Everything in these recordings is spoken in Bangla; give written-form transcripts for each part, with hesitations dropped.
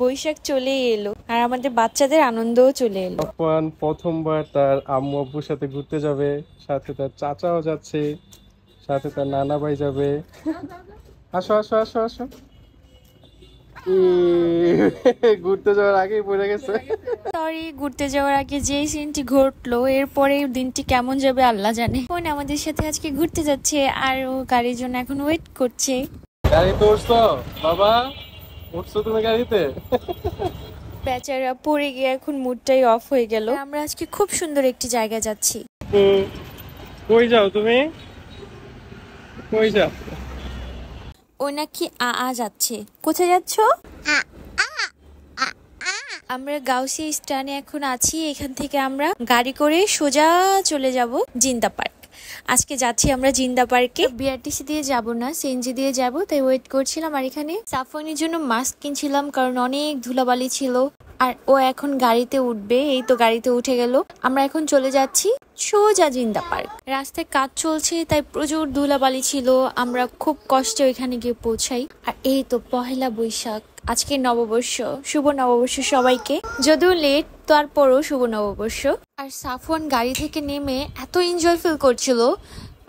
বৈশাখ চলে এলো আর আমাদের বাচ্চাদের আনন্দও চলে এলো। তখন প্রথমবার তার আম্মু আব্বুর সাথে ঘুরতে যাবে, সাথে তার চাচাও যাচ্ছে, সাথে তার নানা ভাই যাবে। আসো আসো আসো আসো। ঘুরতে যাওয়ার আগেই পড়ে গেছে। সরি, ঘুরতে যাওয়ার আগে যে সিনটি ঘটলো এরপরে দিনটি কেমন যাবে আল্লাহ জানে। বোন আমাদের সাথে আজকে ঘুরতে যাচ্ছে আর ও গাড়ির জন্য এখন ওয়েট করছে। গাড়িতে উঠছো বাবা? উঠছো তুমি গাড়িতে? বেচারা পড়ে গিয়ে এখন মুডটাই অফ হয়ে গেল। আমরা আজকে খুব সুন্দর একটি জায়গায় যাচ্ছি। কই যাও তুমি? কই যাও? ও নাকি যাচ্ছে। কোথায় যাচ্ছ? আমরা গাউসিয়া স্ট্যান্ডে এখন আছি। এখান থেকে আমরা গাড়ি করে সোজা চলে যাব জিন্দা পার্ক। আজকে যাচ্ছি আমরা জিন্দা পার্কে। বিআরটিসি দিয়ে যাব না, সিএনজি দিয়ে যাব, তাই ওয়েট করছিলাম। আর এখানে সাফওয়ানের জন্য মাস্ক কিনছিলাম কারণ অনেক ধুলাবালি ছিল। আর ও এখন গাড়িতে উঠবে, এই তো গাড়িতে উঠে গেল। আমরা এখন চলে যাচ্ছি সোজা জিন্দা পার্ক। রাস্তায় কাজ চলছে তাই প্রচুর ধুলাবালি ছিল, আমরা খুব কষ্টে ওইখানে গিয়ে পৌঁছাই। আর এই তো পহেলা বৈশাখ, আজকে নববর্ষ। শুভ নববর্ষ সবাইকে, যদিও লেট তারপরও শুভ নববর্ষ। আর সাফওয়ান গাড়ি থেকে নেমে এত এনজয় ফিল করছিল,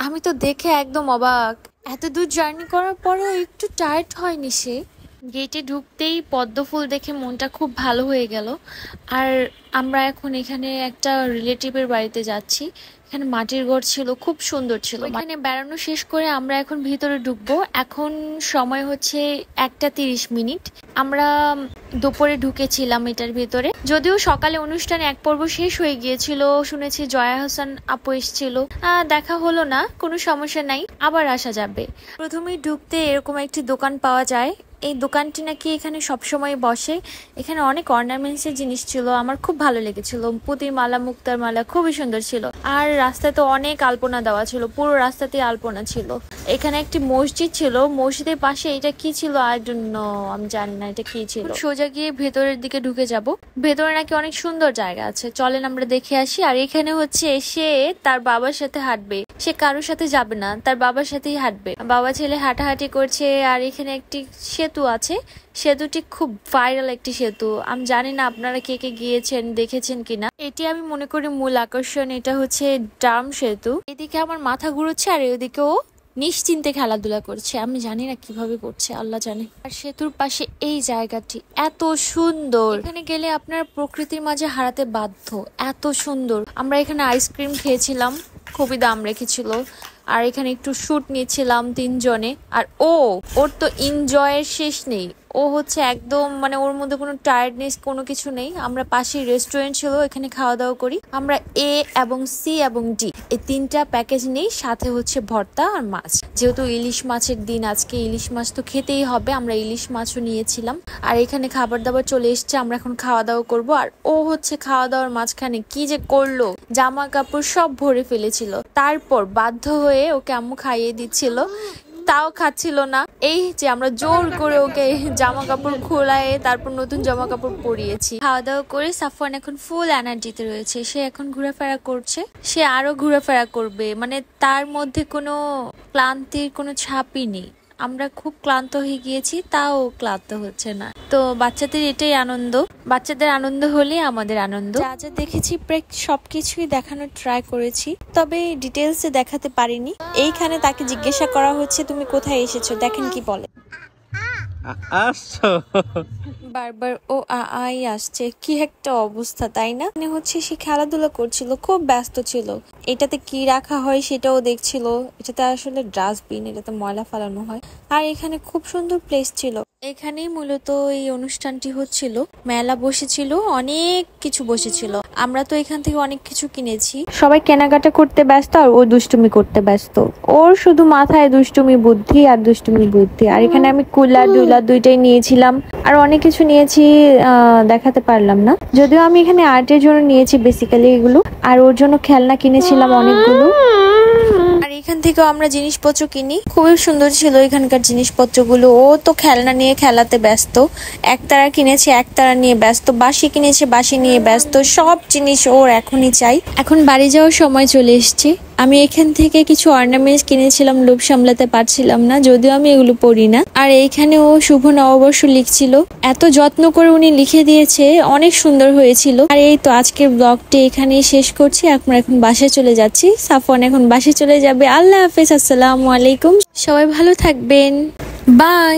আমি তো দেখে একদম অবাক। এত দূর জার্নি করার পরেও একটু টায়ার্ড হয়নি সে। গেটে ঢুকতেই পদ্ম ফুল দেখে মনটা খুব ভালো হয়ে গেল। আর আমরা এখন এখানে একটা রিলেটিভের বাড়িতে যাচ্ছি। এখানে মাটির ঘর ছিল, খুব সুন্দর ছিল। এখানে বেড়ানো শেষ করে আমরা এখন ভিতরে ঢুকবো। এখন সময় হচ্ছে 1:30। আমরা দুপুরে ঢুকেছিলাম এটার ভিতরে, যদিও সকালে অনুষ্ঠানে এক পর্ব শেষ হয়ে গিয়েছিল। শুনেছি জয়া হোসেন আপু এসেছিল, দেখা হলো না, কোনো সমস্যা নাই, আবার আসা যাবে। প্রথমেই ঢুকতে এরকম একটি দোকান পাওয়া যায়। এই দোকানটি নাকি এখানে সবসময় বসে। এখানে অনেক অর্নামেন্টস এর জিনিস ছিল, আমার খুব ভালো লেগেছিল। পুতির মালা, মুক্তার মালা খুবই সুন্দর ছিল। আর রাস্তায় তো অনেক আলপনা দেওয়া ছিল, পুরো রাস্তাতে আলপনা ছিল। এখানে একটি মসজিদ ছিল, মসজিদের পাশে এটা কি ছিল আই ডোন্ট নো, আমি জানি না এটা কি ছিল। সোজা গিয়ে ভেতরের দিকে ঢুকে যাব। ভেতরে নাকি অনেক সুন্দর জায়গা আছে, চলেন আমরা দেখে আসি। আর এখানে হচ্ছে সে তার বাবার সাথে হাঁটবে, সে কারোর সাথে যাবে না, তার বাবার সাথেই হাঁটবে। বাবা ছেলে হাঁটাহাঁটি করছে। আর এখানে একটি সেতু আছে, সেতুটি খুব ভাইরাল একটি সেতু। আমি জানি না আপনারা কে কে গিয়েছেন, দেখেছেন কিনা। এটি আমি মনে করি মূল আকর্ষণ। এটা হচ্ছে ডাম সেতু। এদিকে আমার মাথা ঘুরোচ্ছে আর এদিকেও নিশ্চিন্তে খেলাধুলা করছে, আমি জানি না কিভাবে করছে, আল্লাহ জানে। আর সেতুর পাশে এই জায়গাটি এত সুন্দর, এখানে গেলে আপনার প্রকৃতির মাঝে হারাতে বাধ্য, এত সুন্দর। আমরা এখানে আইসক্রিম খেয়েছিলাম, খুবই দাম রেখেছিল। আর এখানে একটু শুট নিয়েছিলাম 3 জনে। আর ওর তো এনজয়ের শেষ নেই। ও হচ্ছে একদম মানে ওর মধ্যে কোনো টায়ার্ডনেস কোনো কিছু নেই। আমরা পাশেই রেস্টুরেন্ট ছিল, এখানে খাওয়া দাওয়া করি। আমরা এ এবং সি এবং ডি এই 3টা প্যাকেজ নেই, সাথে হচ্ছে ভর্তা আর মাছ। যেহেতু ইলিশ মাছের দিন আজকে, ইলিশ মাছ তো খেতেই হবে, আমরা ইলিশ মাছও নিয়েছিলাম। আর এখানে খাবার দাবার চলে এসছে, আমরা এখন খাওয়া দাওয়া করব। আর ও হচ্ছে খাওয়া দাওয়ার মাঝখানে কি যে করলো, জামা কাপড় সব ভরে ফেলেছিল। তারপর বাধ্য হয়ে ওকে আম্মু খাইয়ে দিচ্ছিল, তাও খাচ্ছিল না। এই যে আমরা জোর করে ওকে জামা কাপড় খোলায় তারপর নতুন জামা কাপড় পরিয়েছি। খাওয়া দাওয়া করে সাফওয়ান এখন ফুল এনার্জিতে রয়েছে, সে এখন ঘোরাফেরা করছে, সে আরো ঘোরাফেরা করবে, মানে তার মধ্যে কোনো ক্লান্তির কোনো ছাপই নেই। আমরা খুব ক্লান্ত হয়ে গিয়েছি, তাও ক্লান্ত হচ্ছে না। তো বাচ্চাদের এটাই আনন্দ, বাচ্চাদের আনন্দ হলে আমাদের আনন্দ। যা যা দেখেছি প্রায় সবকিছুই দেখানোর ট্রাই করেছি, তবে ডিটেলসে দেখাতে পারিনি। এইখানে তাকে জিজ্ঞাসা করা হচ্ছে তুমি কোথায় এসেছো, দেখেন কি বলে। বারবার ও আই আসছে, কি একটা অবস্থা তাই না। মানে হচ্ছে সে খেলাধুলা করছিল, খুব ব্যস্ত ছিল। এটাতে কি রাখা হয় সেটাও দেখছিল। এটাতে আসলে ডাস্টবিন, এটাতে ময়লা ফেলানো হয়। আর এখানে খুব সুন্দর প্লেস ছিল। এখানেই মূলত এই অনুষ্ঠানটি হচ্ছিল। মেলা বসেছিল, অনেক কিছু বসেছিল। আমরা তো এখান থেকে অনেক কিছু কিনেছি। সবাই কেনাকাটা করতে ব্যস্ত আর ও দুষ্টুমি করতে ব্যস্ত। ওর শুধু মাথায় দুষ্টুমি বুদ্ধি আর দুষ্টুমি বুদ্ধি। আর এখানে আমি কুলার ডুলার দুইটাই নিয়েছিলাম, আর অনেক কিছু নিয়েছি, দেখাতে পারলাম না। যদিও আমি এখানে আর্টের জন্য নিয়েছি বেসিক্যালি এগুলো, আর ওর জন্য খেলনা কিনেছিলাম অনেকগুলো। আর এখান থেকেও আমরা জিনিসপত্র কিনি, খুবই সুন্দর ছিল এখানকার জিনিসপত্রগুলো। ও তো খেলনা নিয়ে খেলাতে ব্যস্ত, একতারা কিনেছে একতারা নিয়ে ব্যস্ত, বাঁশি কিনেছে বাঁশি নিয়ে ব্যস্ত। সব জিনিস ওর এখনই চাই। এখন বাড়ি যাওয়ার সময় চলে এসেছে। আমি এখান থেকে কিছু অর্নামেন্টস কিনেছিলাম, লোভ সামলাতে পারছিলাম না, যদিও আমি এগুলো পড়ি না। আর এইখানে ও শুভ নববর্ষ লিখছিল, এত যত্ন করে উনি লিখে দিয়েছে, অনেক সুন্দর হয়েছিল। আর এই তো আজকের ব্লগটি এখানেই শেষ করছি। আমরা এখন বাসায় চলে যাচ্ছি, সাফওয়ান এখন বাসায় চলে যাবে। আল্লাহ হাফেজ, আসসালামু আলাইকুম, সবাই ভালো থাকবেন, বাই।